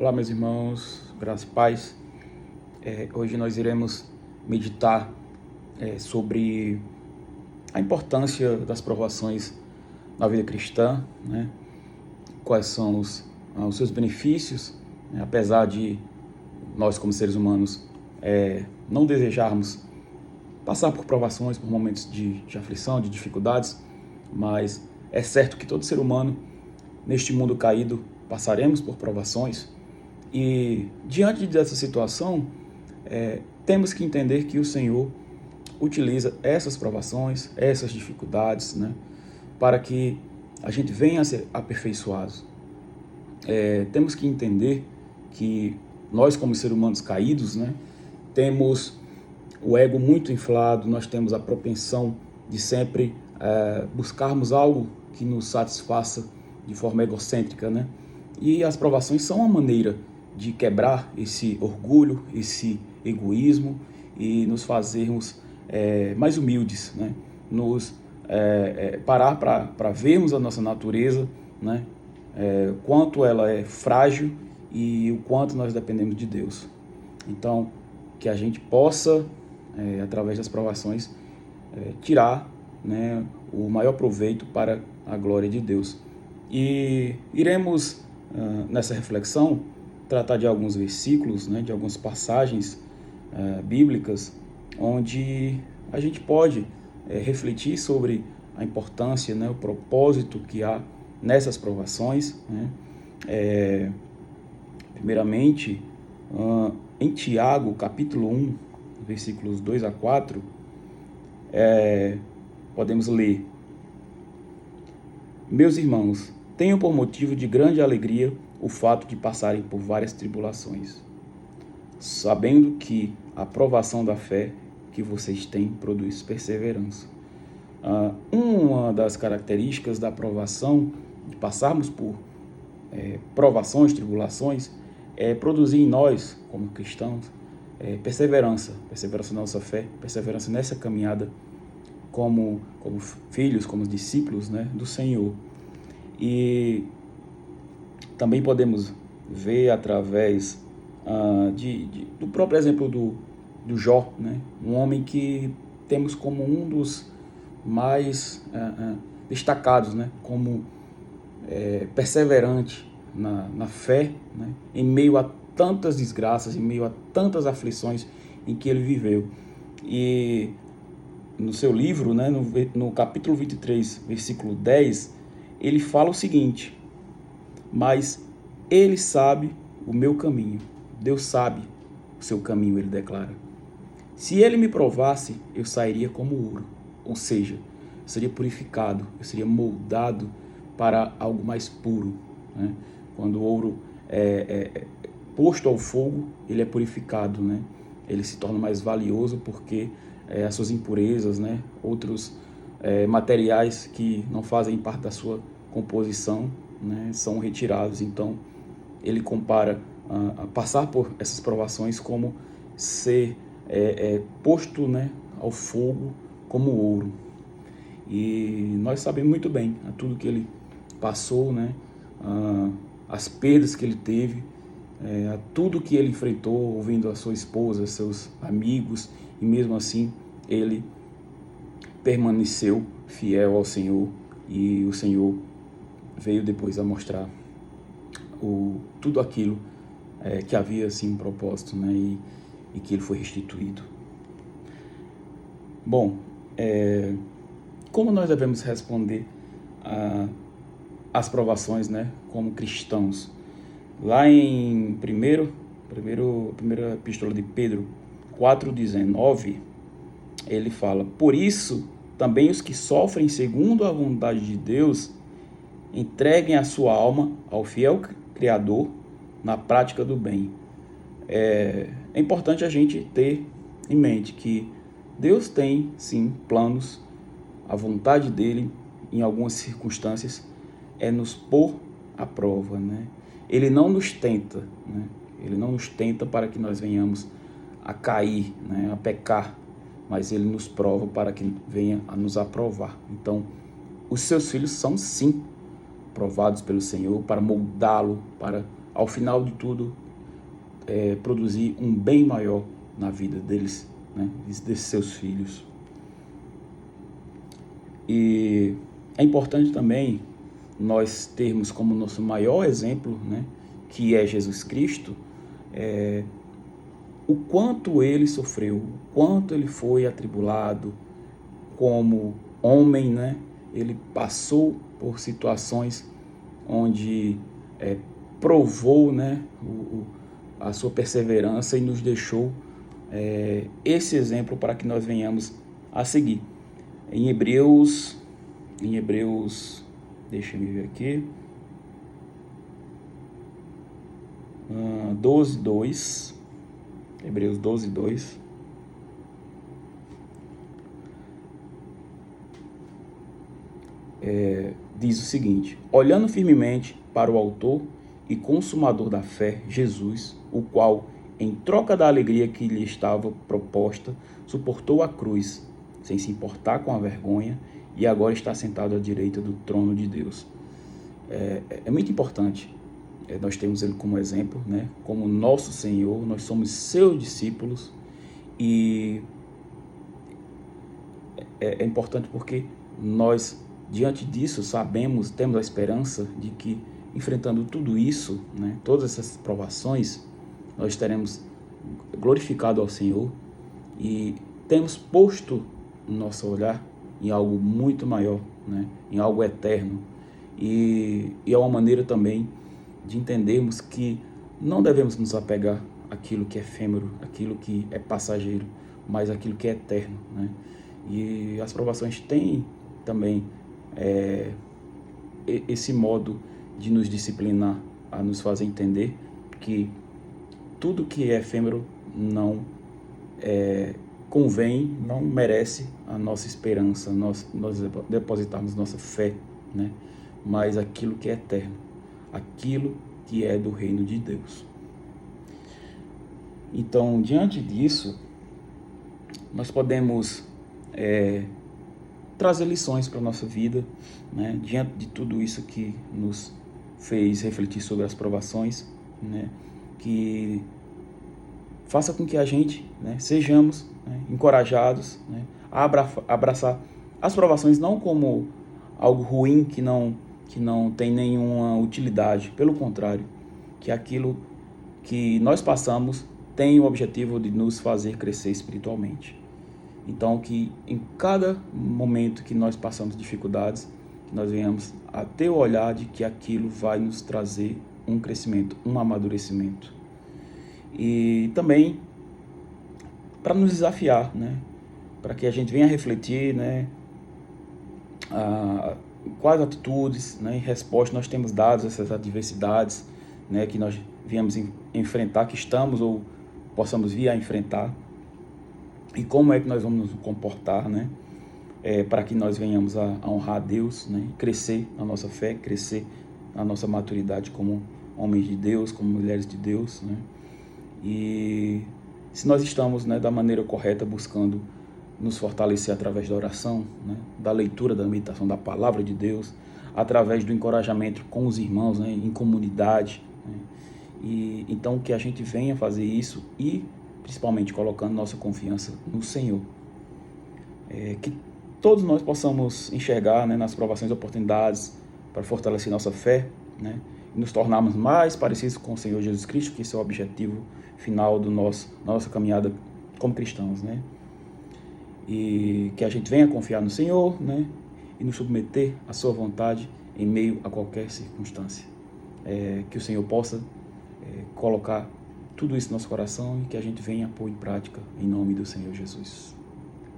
Olá, meus irmãos, graças e paz. Hoje nós iremos meditar sobre a importância das provações na vida cristã, né? Quais são os seus benefícios, né? Apesar de nós, como seres humanos, não desejarmos passar por provações, por momentos de aflição, de dificuldades, mas é certo que todo ser humano, neste mundo caído, passaremos por provações. E diante dessa situação, temos que entender que o Senhor utiliza essas provações, essas dificuldades, né, para que a gente venha a ser aperfeiçoado. Temos que entender que nós, como seres humanos caídos, né, temos o ego muito inflado, nós temos a propensão de sempre buscarmos algo que nos satisfaça de forma egocêntrica, né? E as provações são uma maneira de quebrar esse orgulho, esse egoísmo e nos fazermos mais humildes, né? Nos parar para vermos a nossa natureza, né? Quanto ela é frágil e o quanto nós dependemos de Deus. Então, que a gente possa, através das provações, tirar, né, o maior proveito para a glória de Deus. E iremos, nessa reflexão, tratar de alguns versículos, né, de algumas passagens bíblicas, onde a gente pode refletir sobre a importância, né, o propósito que há nessas provações, né? Primeiramente, em Tiago, capítulo 1, versículos 2 a 4, podemos ler: Meus irmãos, tenham por motivo de grande alegria o fato de passarem por várias tribulações, sabendo que a provação da fé que vocês têm produz perseverança. Uma das características da provação, de passarmos por provações, tribulações, é produzir em nós, como cristãos, perseverança na nossa fé, perseverança nessa caminhada como filhos, como discípulos, né, do Senhor. E também podemos ver através do próprio exemplo do Jó, né, um homem que temos como um dos mais destacados, né, como perseverante na fé, né, em meio a tantas desgraças, em meio a tantas aflições em que ele viveu. E no seu livro, né, no capítulo 23, versículo 10, ele fala o seguinte: mas ele sabe o meu caminho. Deus sabe o seu caminho, ele declara. Se ele me provasse, eu sairia como ouro. Ou seja, eu seria purificado, eu seria moldado para algo mais puro, né? Quando o ouro é posto ao fogo, ele é purificado, né? Ele se torna mais valioso porque as suas impurezas, né, outros materiais que não fazem parte da sua composição, né, são retirados. Então, ele compara a passar por essas provações como ser posto, né, ao fogo como ouro. E nós sabemos muito bem tudo que ele passou, né, as perdas que ele teve, tudo que ele enfrentou, ouvindo a sua esposa, seus amigos, e mesmo assim ele permaneceu fiel ao Senhor, e o Senhor veio depois a mostrar tudo aquilo que havia assim um propósito, né, e que ele foi restituído. Bom, como nós devemos responder às provações, né, como cristãos? Lá em primeira epístola de Pedro 4,19, ele fala: por isso, também os que sofrem segundo a vontade de Deus, entreguem a sua alma ao fiel Criador na prática do bem. É importante a gente ter em mente que Deus tem, sim, planos. A vontade dele, em algumas circunstâncias, é nos pôr à prova, né? Ele não nos tenta, né? Ele não nos tenta para que nós venhamos a cair, né, a pecar, mas ele nos prova para que venha a nos aprovar. Então, os seus filhos são sim provados pelo Senhor para moldá-lo, para ao final de tudo, produzir um bem maior na vida deles, né, desses seus filhos. E é importante também nós termos como nosso maior exemplo, né, que é Jesus Cristo, o quanto ele sofreu, o quanto ele foi atribulado como homem, né? Ele passou por situações onde provou, né, a sua perseverança e nos deixou esse exemplo para que nós venhamos a seguir. Em Hebreus, deixa eu ver aqui, 12:2, Hebreus 12:2, diz o seguinte: olhando firmemente para o autor e consumador da fé, Jesus, o qual, em troca da alegria que lhe estava proposta, suportou a cruz, sem se importar com a vergonha, e agora está sentado à direita do trono de Deus. É muito importante nós temos ele como exemplo, né? Como nosso Senhor, nós somos seus discípulos, e é importante porque nós, diante disso, sabemos, temos a esperança de que, enfrentando tudo isso, né, todas essas provações, nós teremos glorificado ao Senhor e temos posto o nosso olhar em algo muito maior, né, em algo eterno. E é uma maneira também de entendermos que não devemos nos apegar àquilo que é efêmero, àquilo que é passageiro, mas àquilo que é eterno, né? E as provações têm também esse modo de nos disciplinar, a nos fazer entender que tudo que é efêmero não convém, não merece a nossa esperança, nós depositarmos nossa fé, né? Mas aquilo que é eterno, aquilo que é do reino de Deus. Então, diante disso, nós podemos trazer lições para a nossa vida, né? Diante de tudo isso que nos fez refletir sobre as provações, né? Que faça com que a gente, né, sejamos, né, encorajados, né, a abraçar as provações não como algo ruim que não tem nenhuma utilidade, pelo contrário, que aquilo que nós passamos tem o objetivo de nos fazer crescer espiritualmente. Então, que em cada momento que nós passamos dificuldades, nós venhamos a ter o olhar de que aquilo vai nos trazer um crescimento, um amadurecimento. E também para nos desafiar, né? Para que a gente venha a refletir, né, quais atitudes, né, em resposta nós temos dado a essas adversidades, né, que nós viemos enfrentar, que estamos ou possamos vir a enfrentar, e como é que nós vamos nos comportar, né, para que nós venhamos a honrar a Deus, né, crescer na nossa fé, crescer na nossa maturidade como homens de Deus, como mulheres de Deus, né. E se nós estamos, né, da maneira correta, buscando nos fortalecer através da oração, né, da leitura, da meditação da palavra de Deus, através do encorajamento com os irmãos, né, em comunidade, né, e então que a gente venha fazer isso e principalmente colocando nossa confiança no Senhor. Que todos nós possamos enxergar, né, nas provações e oportunidades para fortalecer nossa fé, né, e nos tornarmos mais parecidos com o Senhor Jesus Cristo, que esse é o objetivo final da nossa caminhada como cristãos, né? E que a gente venha confiar no Senhor, né, e nos submeter à sua vontade em meio a qualquer circunstância. Que o Senhor possa colocar tudo isso no nosso coração e que a gente venha pôr em prática em nome do Senhor Jesus.